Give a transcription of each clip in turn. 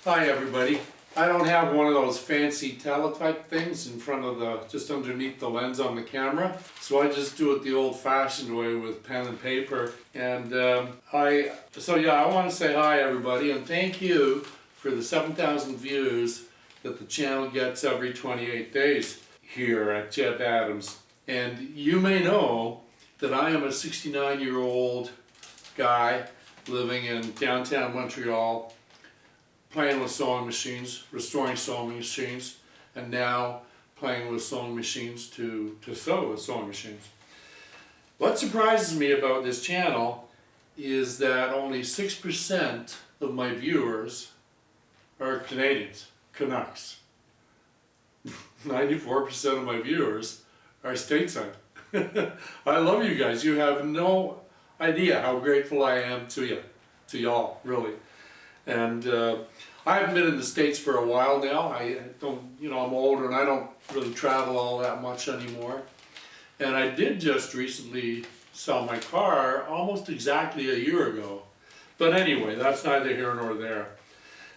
Hi everybody. I don't have one of those fancy teletype things in front of the, just underneath the lens on the camera. So I just do it the old-fashioned way with pen and paper. And I want to say hi everybody and thank you for the 7,000 views that the channel gets every 28 days here at Jebb Adams. And you may know that I am a 69-year-old guy living in downtown Montreal, playing with sewing machines, restoring sewing machines, and now playing with sewing machines to sew with sewing machines. What surprises me about this channel is that only 6% of my viewers are Canadians, Canucks. 94% of my viewers are stateside. I love you guys. You have no idea how grateful I am to you, to y'all, really. And I haven't been in the States for a while now. I don't, I'm older and I don't really travel all that much anymore. And I did just recently sell my car almost exactly a year ago. But anyway, that's neither here nor there.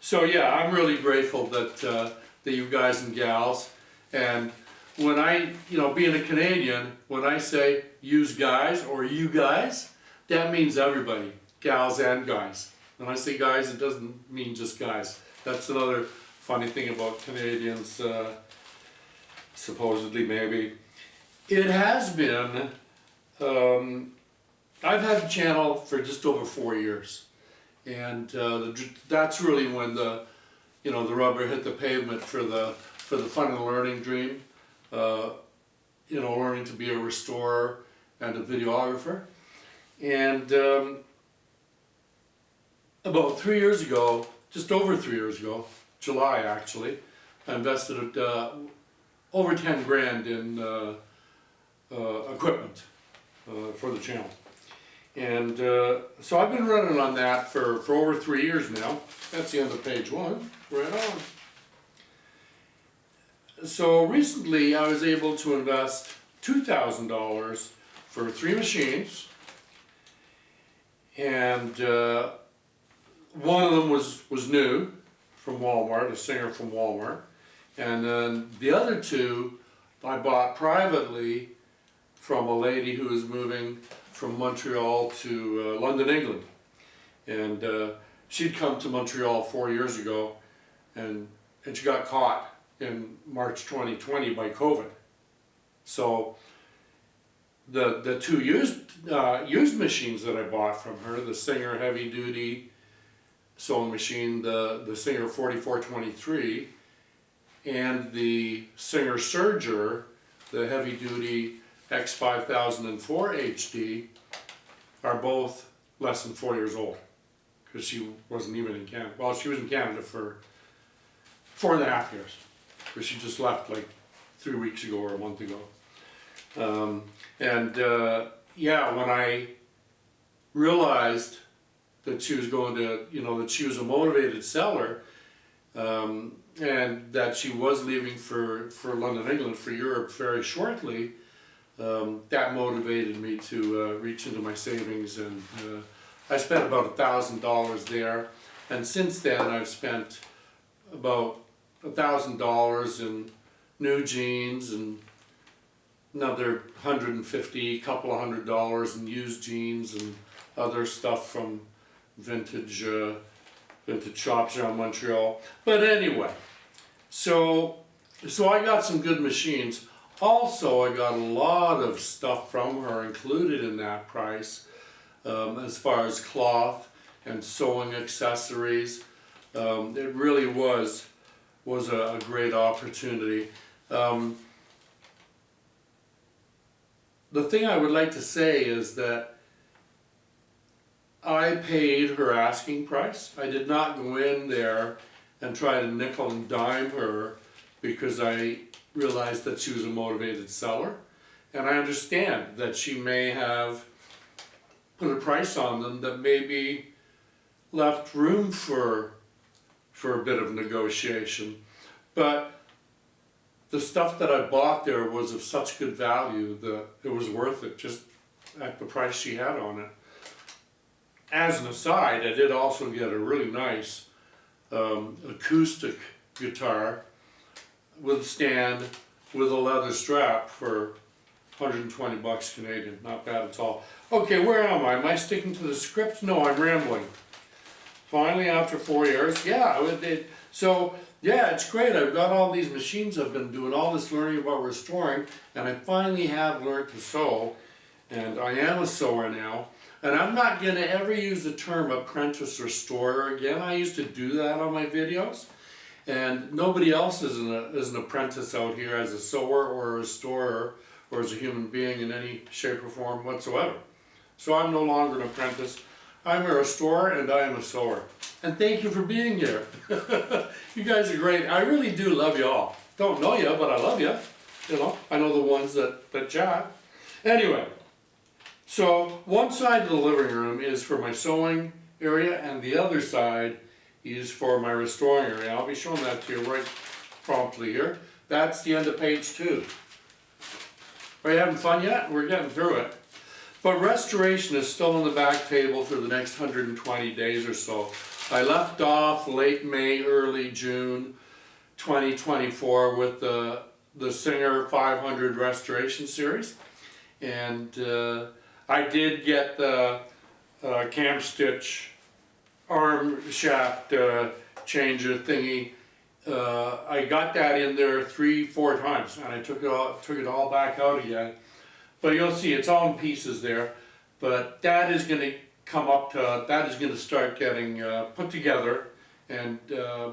So yeah, I'm really grateful that you guys and gals. And when I, being a Canadian, when I say use guys or you guys, that means everybody, gals and guys. When I say guys, it doesn't mean just guys. That's another funny thing about Canadians, supposedly maybe. It has been, I've had the channel for just over 4 years. And that's really when the rubber hit the pavement for the fun and learning dream. Learning to be a restorer and a videographer. And about 3 years ago, just over 3 years ago, July actually, I invested over 10 grand in equipment for the channel. And so I've been running on that for over 3 years now. That's the end of page 1, right on. So recently I was able to invest $2,000 for 3 machines. And one of them was new from Walmart, a Singer from Walmart. And then the other 2 I bought privately from a lady who was moving from Montreal to London, England. And she'd come to Montreal 4 years ago and she got caught in March 2020 by COVID. So the 2 used machines that I bought from her, the Singer heavy duty sewing machine, the Singer 4423, and the Singer Serger, the heavy duty X5004 HD, are both less than 4 years old, because she wasn't even in Canada. Well, she was in Canada for 4.5 years, but she just left like 3 weeks ago or a month ago. Yeah, when I realized that she was going to, that she was a motivated seller, and that she was leaving for London, England, for Europe very shortly, that motivated me to reach into my savings, and I spent about $1,000 there. And since then I've spent about $1,000 in new jeans and another $150, couple of $100 in used jeans and other stuff from vintage shops around Montreal. But anyway, so I got some good machines. Also, I got a lot of stuff from her included in that price, as far as cloth and sewing accessories. It really was a great opportunity. The thing I would like to say is that I paid her asking price. I did not go in there and try to nickel and dime her because I realized that she was a motivated seller. And I understand that she may have put a price on them that maybe left room for a bit of negotiation. But the stuff that I bought there was of such good value that it was worth it just at the price she had on it. As an aside, I did also get a really nice acoustic guitar with stand with a leather strap for 120 bucks Canadian. Not bad at all. Okay, where am I? Am I sticking to the script? No, I'm rambling. Finally, after 4 years, yeah, so yeah, it's great. I've got all these machines. I've been doing all this learning about restoring, and I finally have learned to sew, and I am a sewer now. And I'm not going to ever use the term apprentice restorer again. I used to do that on my videos, and nobody else is an apprentice out here as a sewer or a restorer or as a human being in any shape or form whatsoever. So I'm no longer an apprentice. I'm a restorer and I am a sewer. And thank you for being here. You guys are great. I really do love you all. Don't know you, but I love you. You know, I know the ones that chat. Anyway, so one side of the living room is for my sewing area and the other side is for my restoring area. I'll be showing that to you right promptly here. That's the end of page 2. Are you having fun yet? We're getting through it. But restoration is still on the back table for the next 120 days or so. I left off late May, early June 2024 with the Singer 500 Restoration Series. And I did get the cam stitch arm shaft changer thingy. I got that in there 3-4 times and I took it all back out again. But you'll see it's all in pieces there, but that is going to come up to, that is going to start getting put together and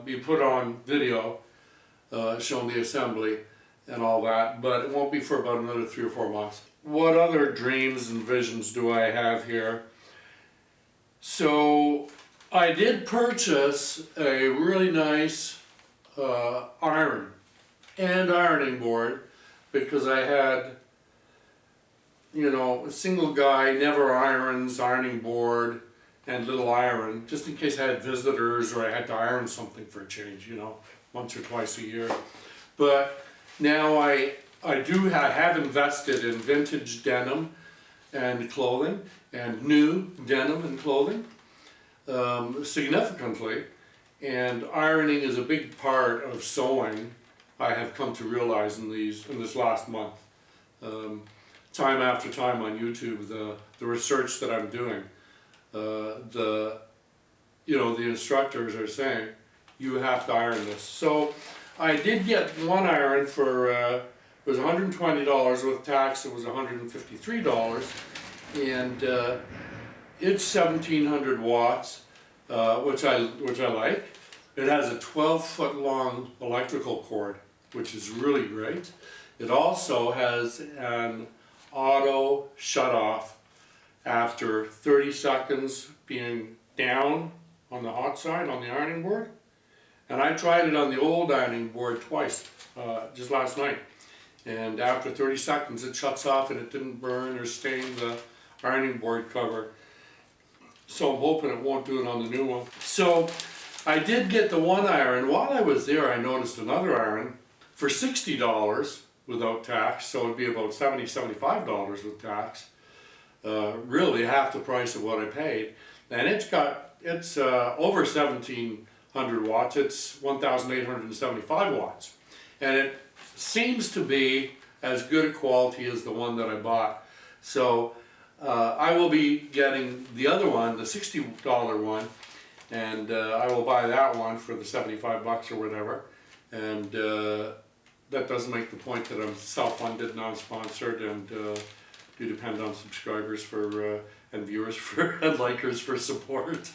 be put on video, showing the assembly and all that, but it won't be for about another 3 or 4 months. What other dreams and visions do I have here? So I did purchase a really nice iron and ironing board because I had, you know, a single guy, never irons, ironing board, and little iron, just in case I had visitors or I had to iron something for a change, you know, once or twice a year. But now I have invested in vintage denim and clothing, and new denim and clothing, significantly. And ironing is a big part of sewing, I have come to realize in this last month. Time after time on YouTube, the research that I'm doing, the instructors are saying, you have to iron this. So I did get one iron for, it was $120 with tax, it was $153, and it's 1700 watts, which I like. It has a 12-foot long electrical cord, which is really great. It also has an auto shut off after 30 seconds being down on the hot side on the ironing board. And I tried it on the old ironing board twice, just last night. And after 30 seconds it shuts off and it didn't burn or stain the ironing board cover. So I'm hoping it won't do it on the new one. So I did get the one iron. While I was there I noticed another iron for $60 without tax, so it'd be about $70, $75 with tax. Really half the price of what I paid. And it's over 1700 watts, it's 1875 watts. And it seems to be as good a quality as the one that I bought. So I will be getting the other one, the $60 one, and I will buy that one for the 75 bucks or whatever. And that doesn't make the point that I'm self-funded, non-sponsored, and do depend on subscribers for and viewers for and likers for support.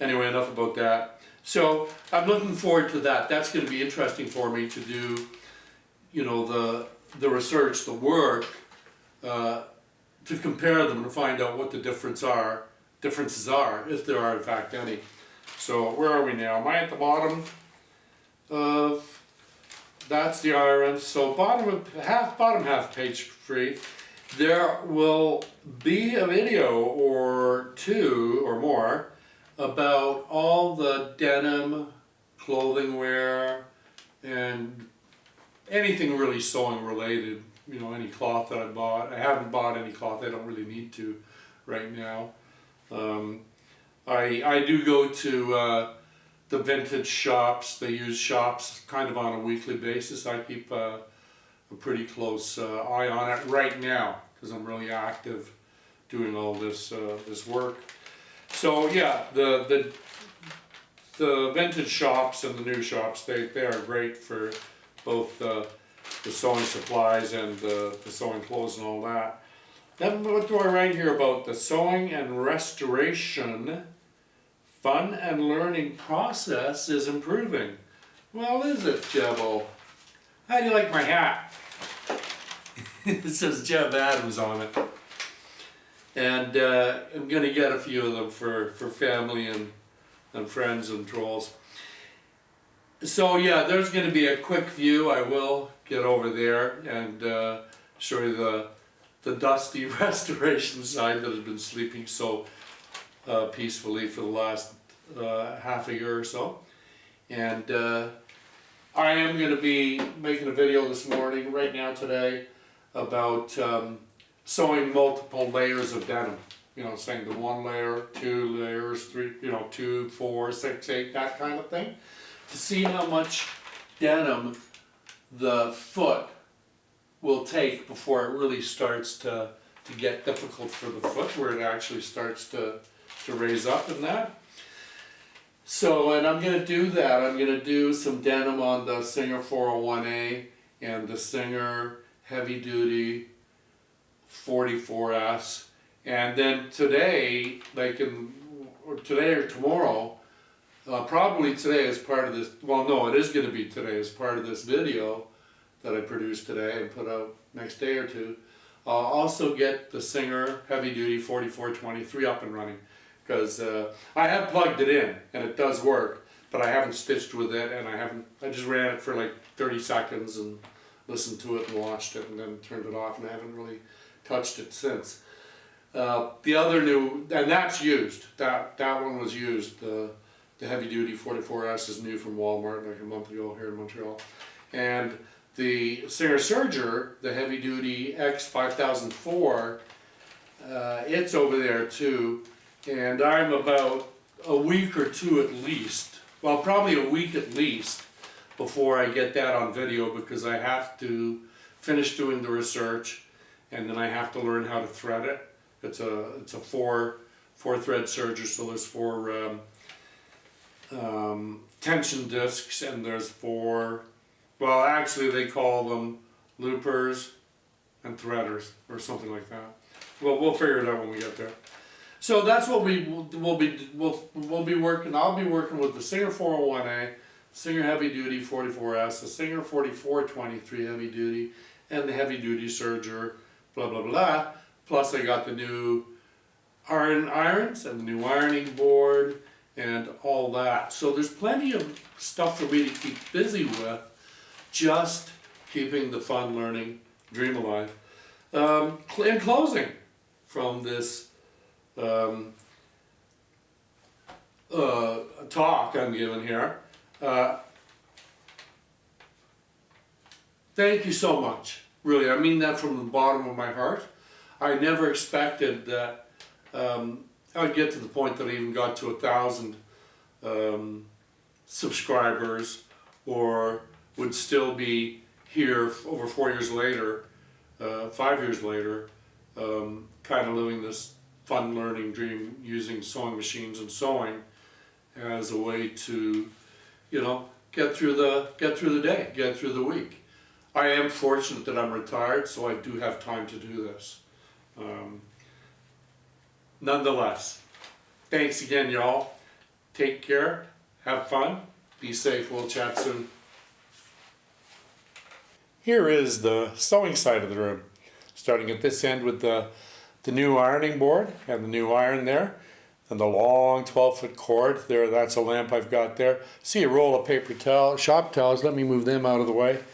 Anyway, enough about that. So I'm looking forward to that. That's going to be interesting for me to do, you know, the research, the work, to compare them and find out what the differences are, if there are in fact any. So where are we now? Am I at the bottom of? That's the iron. So bottom half page 3, there will be a video or 2 or more about all the denim, clothing wear, and anything really sewing related. You know, any cloth that I bought. I haven't bought any cloth. I don't really need to right now. I do go to the vintage shops, they use shops kind of on a weekly basis. I keep a pretty close eye on it right now because I'm really active doing all this this work. So yeah, the vintage shops and the new shops, they are great for both the sewing supplies and the sewing clothes and all that. Then what do I write here about the sewing and restoration? Fun and learning process is improving. Well, is it, Jebb? How do you like my hat? It says Jebb Adams on it. And I'm going to get a few of them for family and friends and trolls. So yeah, there's going to be a quick view. I will get over there and show you the dusty restoration side that has been sleeping so peacefully for the last half a year or so. And I am going to be making a video this morning, right now today, about sewing multiple layers of denim. You know, saying the 1 layer, 2 layers, 3, 2, 4, 6, 8, that kind of thing. To see how much denim the foot will take before it really starts to get difficult for the foot, where it actually starts to raise up in that. So, and I'm going to do that. I'm going to do some denim on the Singer 401A and the Singer Heavy Duty 44S. And then today, today or tomorrow, probably today as part of this, well no, it is going to be today as part of this video that I produced today and put out next day or two. I'll also get the Singer Heavy Duty 4423 up and running, because I have plugged it in and it does work, but I haven't stitched with it, and I just ran it for like 30 seconds and listened to it and watched it and then turned it off, and I haven't really touched it since. The other new, and that's used, that one was used, the Heavy Duty 44S is new from Walmart like a month ago here in Montreal. And the Singer Serger, the Heavy Duty X5004, it's over there too. And I'm about a week or two at least, well probably a week at least, before I get that on video, because I have to finish doing the research and then I have to learn how to thread it. It's a four thread serger, so there's 4 tension discs, and there's 4, well actually they call them loopers and threaders or something like that. Well, we'll figure it out when we get there. So that's what we'll be working. I'll be working with the Singer 401A, Singer Heavy Duty 44S, the Singer 4423 Heavy Duty, and the Heavy Duty Serger, blah blah blah. Plus I got the new irons and the new ironing board and all that. So there's plenty of stuff for me to keep busy with, just keeping the fun learning dream alive. In closing from this talk I'm giving here, thank you so much. Really, I mean that from the bottom of my heart. I never expected that I'd get to the point that I even got to 1,000 subscribers, or would still be here over 4 years later, 5 years later, kind of living this fun learning dream using sewing machines and sewing as a way to, get through the day, get through the week. I am fortunate that I'm retired, so I do have time to do this. Nonetheless, thanks again, y'all. Take care, have fun, be safe, we'll chat soon. Here is the sewing side of the room, starting at this end with the new ironing board and the new iron there, and the long 12-foot cord there. That's a lamp I've got there. See a roll of paper towel, shop towels. Let me move them out of the way,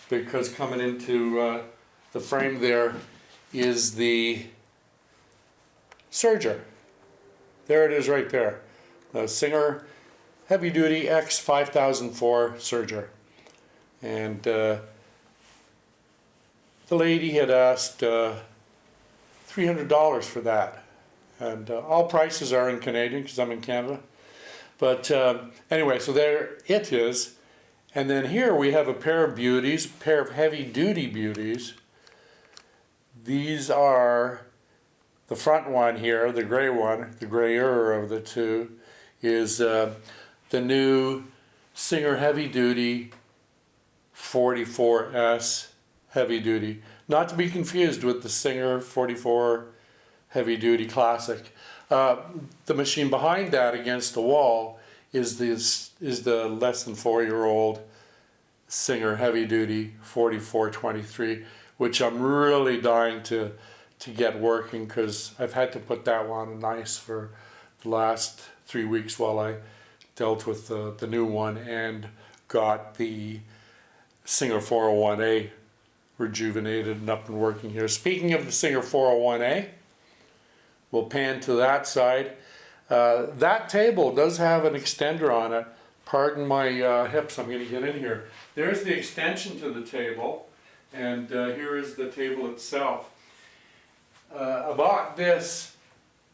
because coming into the frame there is the serger. There it is right there. The Singer Heavy Duty X5004 serger. And the lady had asked $300 for that. And all prices are in Canadian because I'm in Canada. But anyway, so there it is. And then here we have a pair of beauties, a pair of heavy-duty beauties. These are the front one here, the gray one, the grayer of the two, is the new Singer Heavy Duty 44S Heavy Duty. Not to be confused with the Singer 44 Heavy Duty Classic. The machine behind that against the wall is the less than 4-year-old Singer Heavy Duty 4423, which I'm really dying to get working, because I've had to put that one on ice for the last 3 weeks while I dealt with the new one and got the Singer 401A rejuvenated and up and working here. Speaking of the Singer 401A, we'll pan to that side. That table does have an extender on it. Pardon my hips, I'm going to get in here. There's the extension to the table, and here is the table itself. I bought this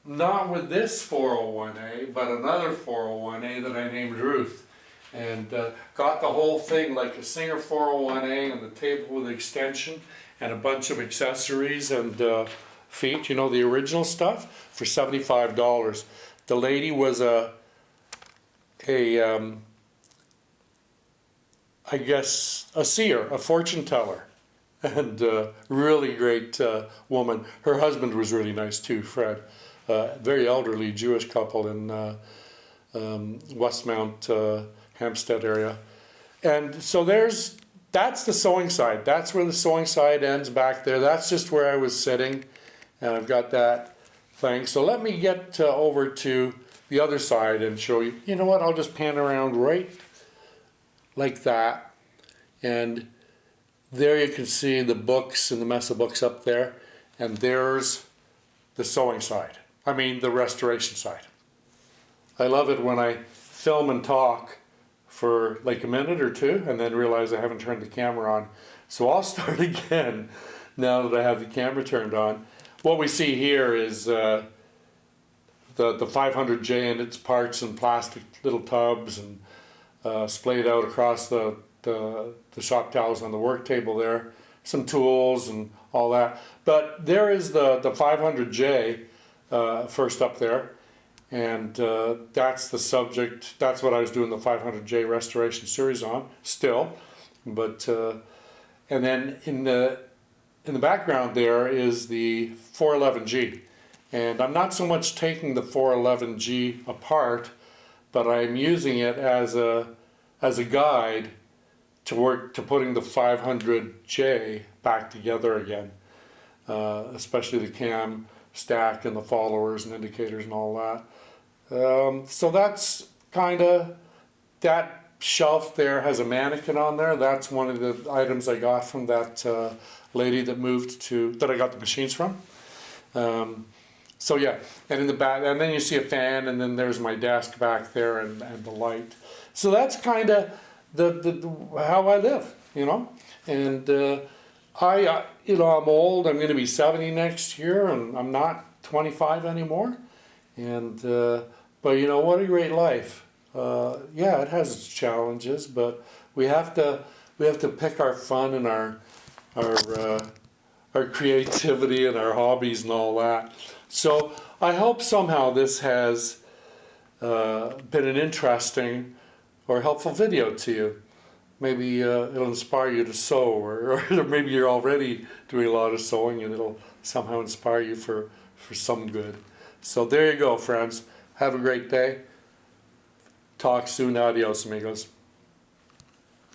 not with this 401A, but another 401A that I named Ruth. And got the whole thing like a Singer 401A and the table with the extension and a bunch of accessories and feet, you know, the original stuff, for $75. The lady was I guess a seer, a fortune teller, and really great woman. Her husband was really nice too, Fred. Very elderly Jewish couple in Westmount, Hampstead area. And so that's the sewing side. That's where the sewing side ends back there. That's just where I was sitting, and I've got that thing. So let me get over to the other side and show you. You know what, I'll just pan around right like that, and there you can see the books and the mess of books up there, and there's the sewing side. I mean the restoration side. I love it when I film and talk for like a minute or two and then realize I haven't turned the camera on. So I'll start again now that I have the camera turned on. What we see here is the 500J and its parts in plastic little tubs and splayed out across the shop towels on the work table there. Some tools and all that. But there is the 500J first up there. And that's the subject. That's what I was doing the 500J restoration series on still, but and then in the background there is the 411G, and I'm not so much taking the 411G apart, but I'm using it as a guide to putting the 500J back together again, especially the cam stack and the followers and indicators and all that. So that's kind of, that shelf there has a mannequin on there. That's one of the items I got from that lady that that I got the machines from. So yeah, and in the back, and then you see a fan, and then there's my desk back there and the light. So that's kind of the how I live, you know. And you know, I'm old. I'm going to be 70 next year, and I'm not 25 anymore. And but you know, what a great life. Yeah, it has its challenges, but we have to pick our fun and our creativity and our hobbies and all that. So I hope somehow this has been an interesting or helpful video to you. Maybe it'll inspire you to sew, or maybe you're already doing a lot of sewing and it'll somehow inspire you for some good. So there you go, friends. Have a great day. Talk soon. Adios, amigos.